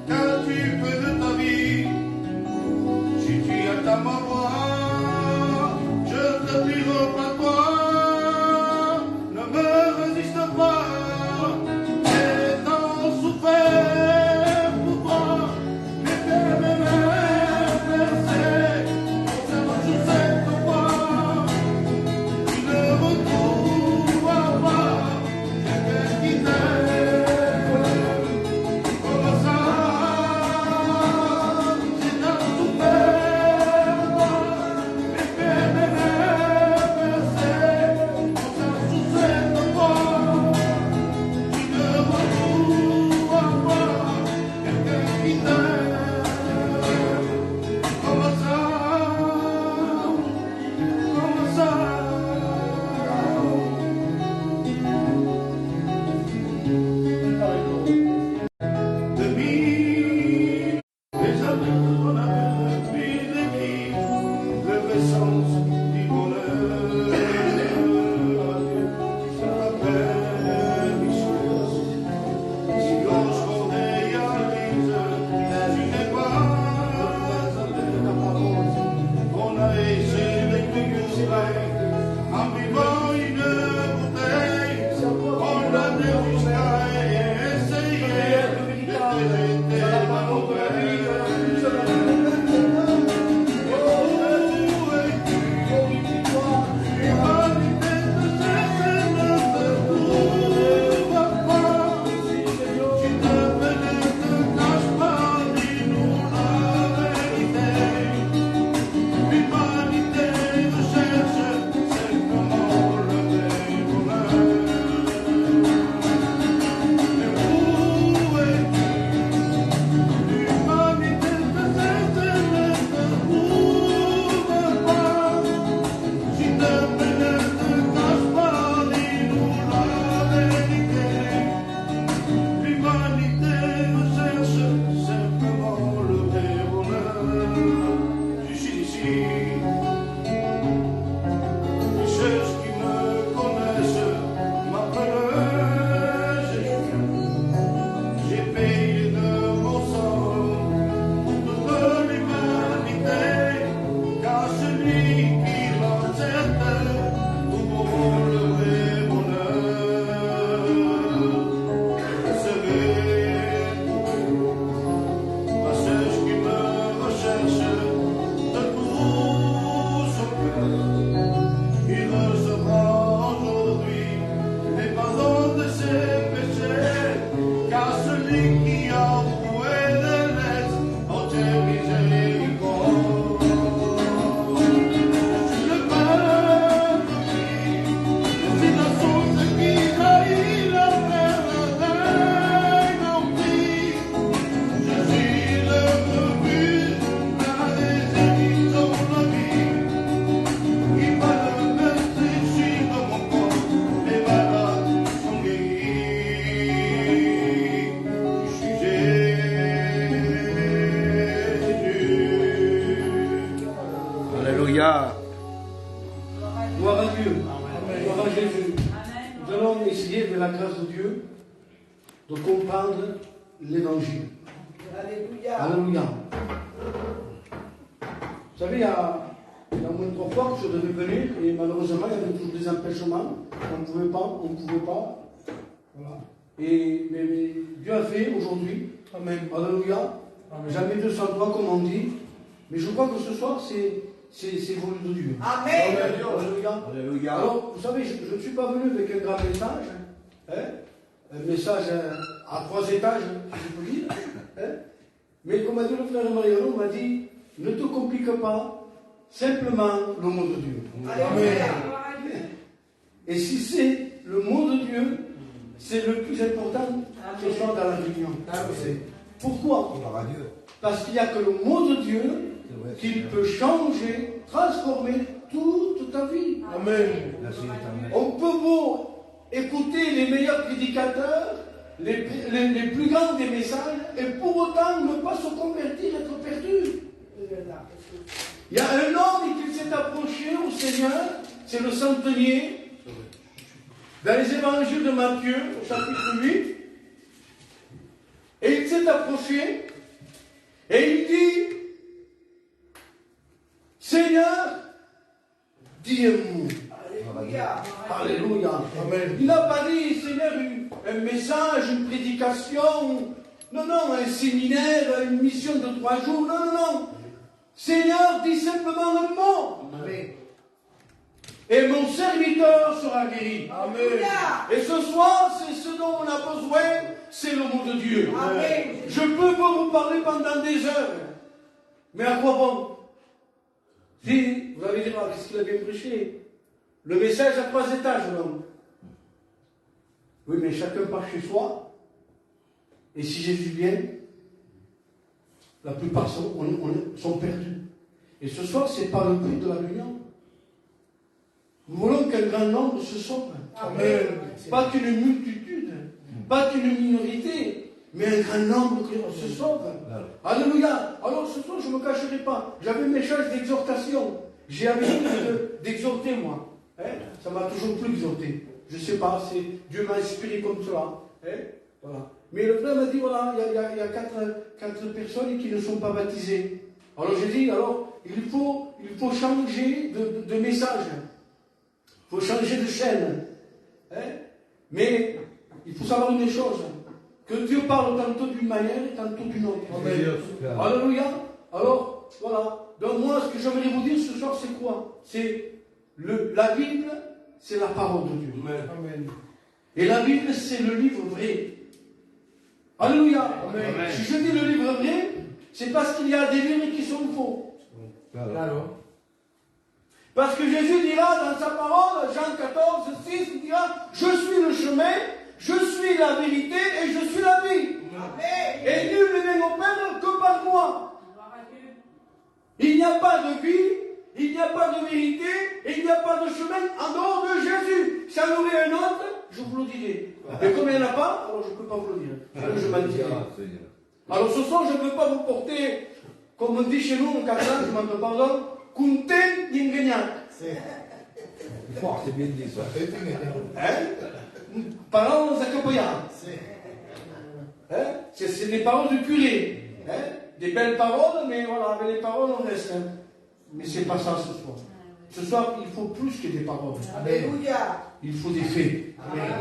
qu'as-tu fait de ta vie? Si tu attends ma voix, Gloire à Dieu. Gloire à Jésus. Nous allons essayer, avec la grâce de Dieu, de comprendre l'évangile. Alléluia. Alléluia. Vous savez, il y a au moins 3 fois que je devais venir et malheureusement, il y avait toujours des empêchements. On ne pouvait pas. Voilà. Mais Dieu a fait aujourd'hui. Amen. Alléluia. Jamais 203 comme on dit. Mais je crois que ce soir, c'est voulu de Dieu. Amen. Alléluia. Alléluia. Alors, vous savez, je ne suis pas venu avec un grand message. Hein? Un message à 3 étages, si je peux dire. Hein? Mais comme a dit le frère Mariano, m'a dit, ne te complique pas, simplement le mot de Dieu. Alléluia. Et si c'est le mot de Dieu, c'est le plus important ce soir dans la réunion. Pourquoi? Gloire à Dieu. Parce qu'il n'y a que le mot de Dieu qui peut changer, transformer toute ta vie. Amen. Merci éternel. On peut beau écouter les meilleurs prédicateurs, les plus grands des messages, et pour autant ne pas se convertir, être perdu. Il y a un homme qui s'est approché au Seigneur, c'est le centenier, dans les évangiles de Matthieu, au chapitre 8, et il s'est approché, et il dit, Seigneur, dis un mot. Alléluia. Alléluia. Amen. Il n'a pas dit, Seigneur, un message, une prédication, non, un séminaire, une mission de 3 jours, non. Seigneur, dis simplement un mot. Amen. Et mon serviteur sera guéri. Amen. Et ce soir, c'est ce dont on a besoin, c'est le mot de Dieu. Amen. Je peux vous parler pendant des heures. Mais à quoi bon? Si, vous allez dire, qu'est-ce qu'il a bien prêché? Le message à 3 étages, l'homme. Oui, mais chacun part chez soi. Et si Jésus vient, la plupart sont perdus. Et ce soir, c'est pas le but de la réunion. Nous voulons qu'un grand nombre se sauve. Amen. Pas qu'une multitude, pas qu'une minorité, mais un grand nombre qui se sauve. Alléluia. Alors ce soir, je ne me cacherai pas. J'avais un message d'exhortation. J'ai l'habitude d'exhorter, moi. Hein? Ça m'a toujours plus exhorté. Je ne sais pas, Dieu m'a inspiré comme cela. Hein? Voilà. Mais le frère m'a dit, voilà, il y a 4 personnes qui ne sont pas baptisées. Alors j'ai dit, il faut changer de message. Il faut changer de chaîne. Hein? Mais il faut savoir une chose, que Dieu parle tantôt d'une manière et tantôt d'une autre. Amen. Alléluia. Alors, voilà. Donc moi, ce que j'aimerais vous dire ce soir, c'est quoi? C'est la Bible, c'est la parole de Dieu. Amen. Et la Bible, c'est le livre vrai. Alléluia. Amen. Si je dis le livre vrai, c'est parce qu'il y a des livres qui sont faux. Parce que Jésus dira dans sa parole, Jean 14, 6, il dira, je suis le chemin, je suis la vérité et je suis la vie. Amen. Et nul ne vient au Père que par moi. Il n'y a pas de vie, il n'y a pas de vérité, et il n'y a pas de chemin en dehors de Jésus. Si il y en aurait un autre, je vous le dirai. Et comme il n'y en a pas, alors je ne peux pas vous le dire. Alors je m'en dirai. Alors ce soir, je ne peux pas vous porter, comme on dit chez nous en catalan, je m'en pardonne, Kunten Yingeniak. C'est bien dit ça. Hein? Parlons à Capoya. Hein? C'est des paroles du curé. Hein? Des belles paroles, mais voilà, avec les paroles, on reste. Hein? Mais c'est pas ça ce soir. Ce soir, il faut plus que des paroles. Alléluia. Il faut des faits. Amen.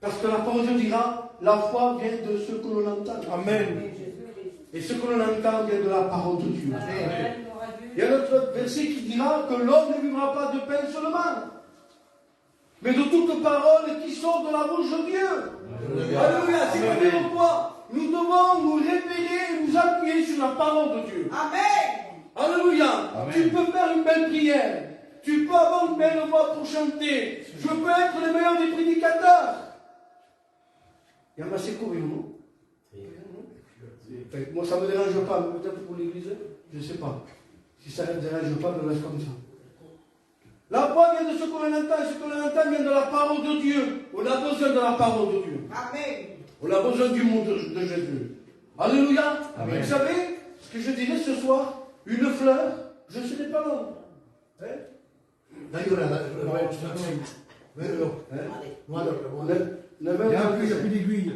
Parce que la parole de Dieu dira, la foi vient de ce que l'on entend. Amen. Et ce que l'on entend vient de la parole de Dieu. Il y a un autre verset qui dira que l'homme ne vivra pas de pain seulement, mais de toute parole qui sort de la bouche de Dieu. Alléluia. C'est comme pourquoi nous devons nous révéler et nous appuyer sur la parole de Dieu. Amen. Alléluia. Tu peux faire une belle prière. Tu peux avoir une belle voix pour chanter. Je peux être le meilleur des prédicateurs. Il y a assez court, non? Moi, ça ne me dérange pas, mais peut-être pour l'église, je ne sais pas. Si ça ne me dérange pas, je laisse comme ça. La foi vient de ce qu'on entend, et ce qu'on entend vient de la parole de Dieu. On a besoin de la parole de Dieu. Amen. On a besoin du mot de Jésus. Alléluia. Amen. Vous savez, ce que je dirais ce soir, une fleur, je ne serai pas long. Hein? Il n'y a plus d'aiguille.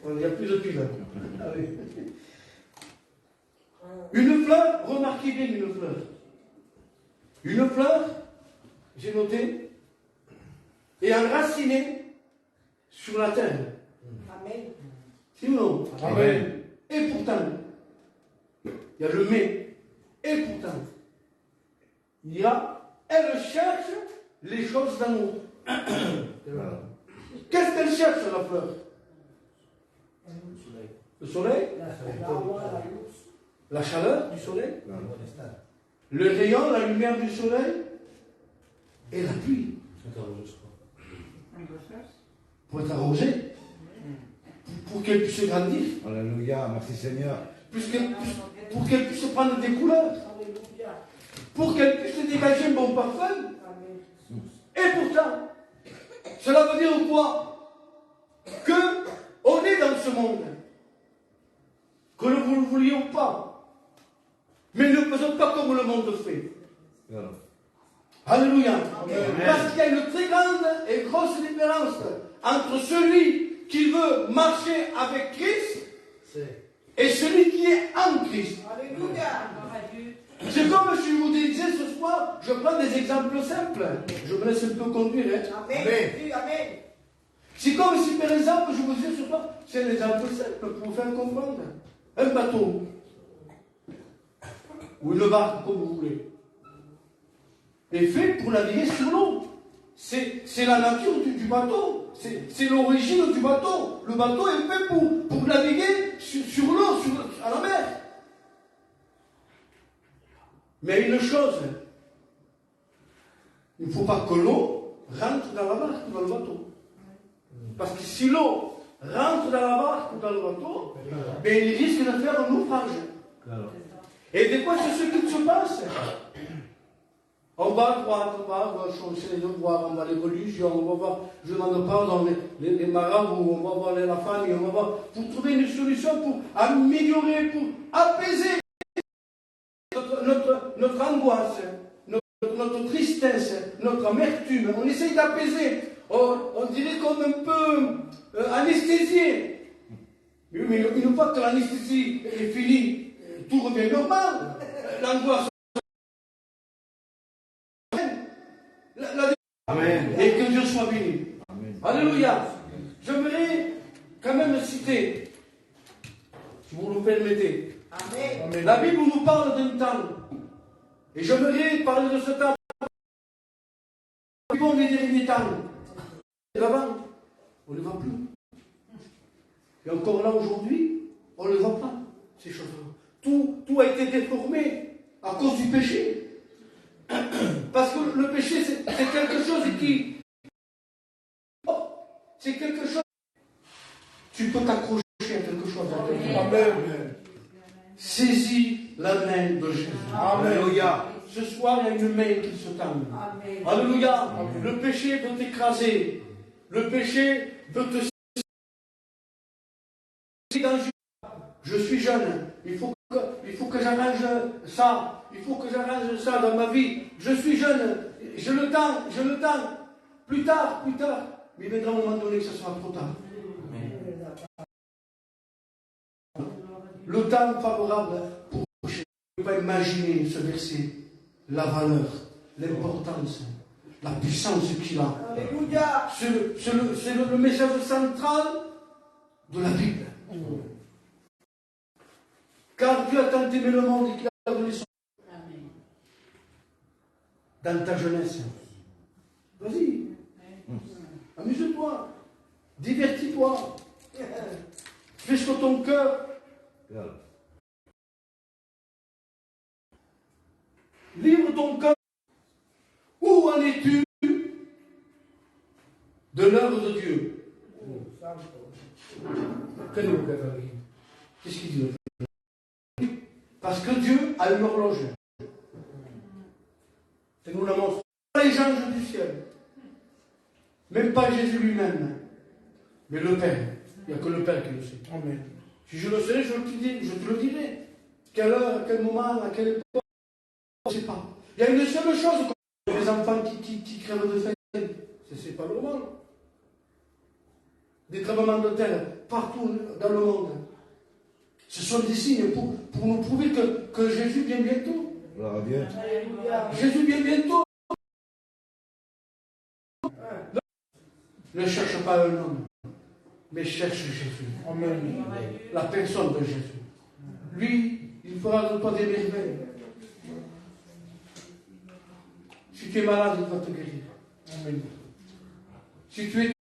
Il n'y a plus de pile. Une fleur, remarquez bien une fleur. Une fleur, j'ai noté, est enracinée sur la terre. Amen. Si ou non? Amen. Et pourtant, il y a le mais. Et pourtant, elle cherche les choses d'amour. Qu'est-ce qu'elle cherche, la fleur? Le soleil? La chaleur du soleil? Le rayon, la lumière du soleil? Et la pluie? Pour être arrosée? Pour qu'elle puisse grandir? Alléluia, merci Seigneur. Pour qu'elle puisse prendre des couleurs? Pour qu'elle puisse dégager un bon parfum? Et pourtant, cela veut dire quoi? Que on est dans ce monde, que nous ne le voulions pas, mais ne faisons pas comme le monde fait. Alléluia. Parce qu'il y a une très grande et grosse différence entre celui qui veut marcher avec Christ et celui qui est en Christ. Alléluia. C'est comme si je vous disais ce soir, je prends des exemples simples. Je me laisse un peu conduire. Amen. Amen. C'est comme si par exemple, je vous disais ce soir, c'est un exemple simple pour vous faire comprendre. Un bateau, ou une barque, comme vous voulez, est fait pour naviguer sur l'eau. C'est la nature du bateau. C'est l'origine du bateau. Le bateau est fait pour naviguer sur l'eau, à la mer. Mais une chose, il ne faut pas que l'eau rentre dans la barque ou dans le bateau. Parce que si l'eau rentre dans la barque ou dans le bateau, ben il risque de faire un naufrage. Et des fois, c'est ce qui se passe. On va à droite, on va changer les devoirs, on va les religions, on va voir, je n'en pas dans les marabouts, on va voir la famille, on va voir, pour trouver une solution, pour améliorer, pour apaiser notre angoisse, notre tristesse, notre amertume. On essaye d'apaiser. On dirait comme un peu anesthésié. Mais une fois que l'anesthésie est finie, tout revient normal. L'angoisse. Amen. Et que Dieu soit béni. Amen. Alléluia. J'aimerais quand même citer, si vous le permettez. Amen. La Bible nous parle d'un temps. Et j'aimerais parler de ce temps. Ils vont les derniers temps. Et là-bas, on ne les voit plus. Et encore là aujourd'hui, on ne les voit pas, ces choses-là. Tout a été déformé à cause du péché. Parce que le péché, c'est quelque chose qui... C'est quelque chose... Tu peux t'accrocher à quelque chose. Amen. Saisis la main de Jésus. Alléluia. Ce soir, il y a une main qui se tend. Amen. Alléluia. Le péché veut t'écraser. Le péché veut te... Je suis jeune. Il faut que j'arrange ça. Il faut que j'arrange ça dans ma vie. Je suis jeune. Je le tends. Plus tard. Mais il viendra un moment donné que ce sera trop tard. Le temps favorable pour pécher. Je ne peux pas imaginer ce verset. La valeur, l'importance, la puissance qu'il a. Alléluia. C'est le message central de la Bible. Car Dieu a tant aimé le monde qu'il a donné son... Dans ta jeunesse. Vas-y. Amuse-toi. Divertis-toi. Fais ce que ton cœur. Livre ton cœur. Où en es-tu de l'œuvre de Dieu? Qu'est-ce qu'il dit? Parce que Dieu a une horloge. C'est nous la montre. Pas les anges du ciel. Même pas Jésus lui-même. Mais le Père. Il n'y a que le Père qui le sait. Amen. Si je le sais, je te le dirai. Quelle heure, à quel moment, à quelle époque, je ne sais pas. Il y a une seule chose des enfants qui crèvent de faim. C'est pas normal. Des tremblements de terre partout dans le monde. Ce sont des signes pour nous prouver que Jésus vient bientôt. Jésus vient bientôt. Ne cherche pas un homme, mais cherche Jésus. Amen. La personne de Jésus. Lui, il fera de toi des merveilles. Si tu es malade, il va te guérir. Amen. Si tu es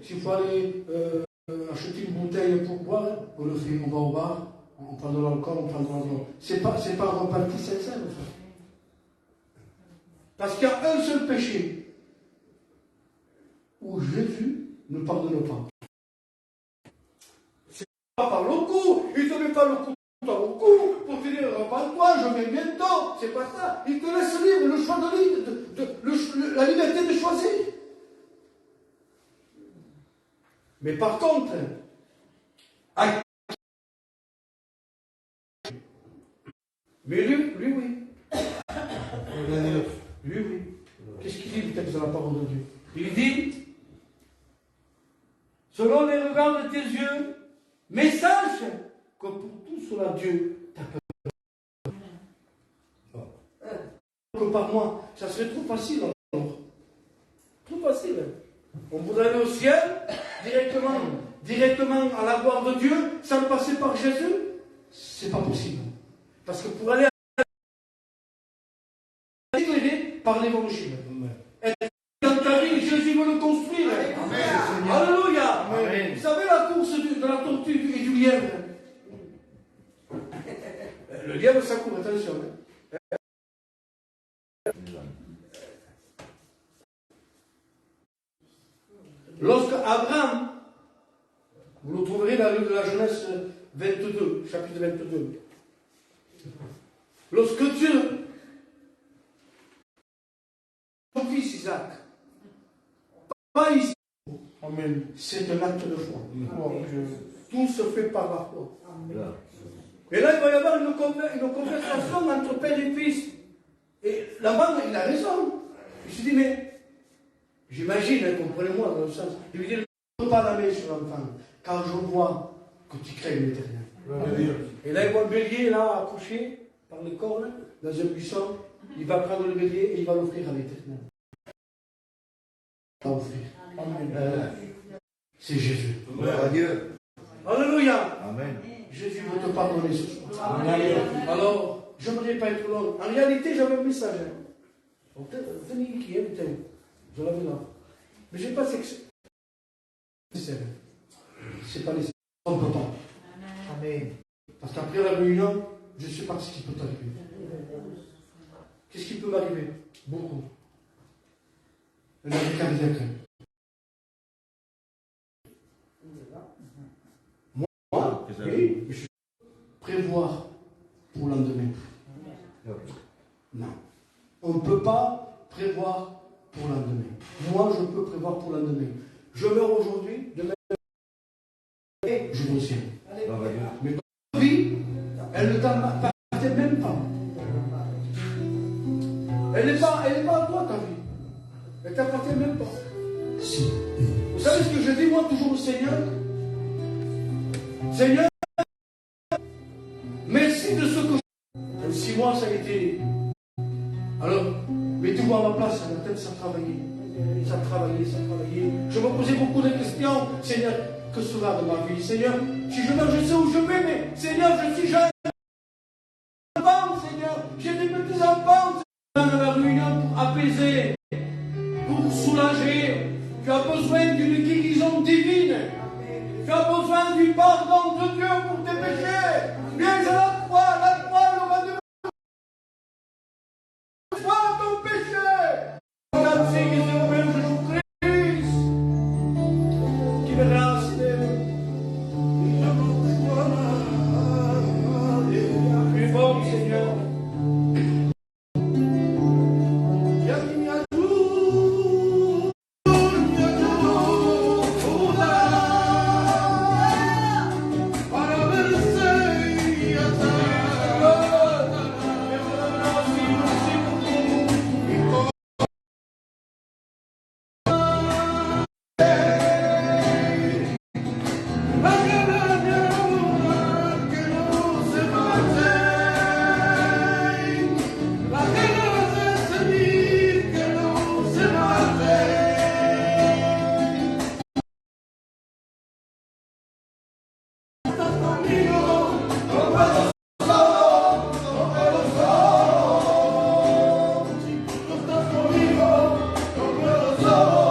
s'il faut aller acheter une bouteille pour boire, on le fait, on va au bar, on prend de l'alcool, on prend de l'alcool. C'est pas un repas qui sincère, ça. Parce qu'il y a un seul péché où Jésus ne pardonne pas. C'est pas par le coup, il ne te met pas le coup dans le cou pour te dire repends-toi, je viens bientôt. C'est pas ça. Il te laisse libre le choix de la liberté de choisir. Mais par contre, mais lui, oui. Lui, oui. Qu'est-ce qu'il dit, le texte de la parole de Dieu? Il dit, selon les regards de tes yeux, mais sache que pour tout cela, Dieu t'a peur. Que par moi, ça serait trop facile alors. Trop facile. On voudrait aller au ciel, directement à la gloire de Dieu, sans passer par Jésus. C'est pas possible. Parce que pour aller éclairé par l'évangile. Dans ta vie, Jésus veut le construire. Amen. Alléluia. Amen. Vous savez la course de la tortue et du lièvre. Le lièvre, ça court, attention. Lorsque Abraham, vous le trouverez dans le livre de la Genèse 22, chapitre 22. Lorsque Dieu, son fils Isaac, pas ici, amen, c'est un acte de foi. Tout se fait par la foi. Et là, il va y avoir une conversation entre père et fils. Et là-bas, il a raison. Il se dit, mais j'imagine, comprenez-moi dans le sens, il lui dit, ne peux pas la main sur l'enfant, car je vois que tu crains l'Éternel. Et là, il voit le bélier, là, accouché par les cornes, dans un buisson. Il va prendre le bélier et il va l'offrir à l'Éternel. Il va l'offrir. C'est Jésus. Dieu. Alléluia. Amen. Jésus veut te pardonner ce soir. Amen. Alors, je n'aimerais pas être long. En réalité, j'avais un message. Tenez qui est, je l'avais là. Mais je ne sais pas si c'est pas nécessaire. On ne peut pas. Amen. Parce qu'après la réunion, je ne sais pas ce qui peut t'arriver. Qu'est-ce qui peut m'arriver? Beaucoup. Un arrêt cardiaque. Moi, oui, je prévoir pour le lendemain. Non. On ne peut pas prévoir pour le lendemain. Moi, je peux prévoir pour le lendemain. Je meurs aujourd'hui, demain, je vais au ciel. Mais ta vie, elle ne t'appartient même pas. Elle n'est pas à toi, ta vie. Elle ne t'appartient même pas. Si. Vous savez ce que je dis, moi, toujours au Seigneur? Seigneur, merci de ce que je... 6 mois, ça a été... Alors, mettez-vous à ma place, la tête, ça travaillait. Ça travaillait. Je me posais beaucoup de questions. Seigneur, que sera de ma vie? Seigneur, si je meurs, je sais où je vais, mais Seigneur, je suis jeune. Seigneur, j'ai des petits enfants. Dans la réunion pour apaiser, pour soulager. Tu as besoin d'une guérison divine. Tu as besoin du pardon de Dieu pour tes péchés. Viens à la croix le va de foi ton péché. Regarde, c'est Jésus-Christ qui me reste. Plus fort, Seigneur. Para ver solo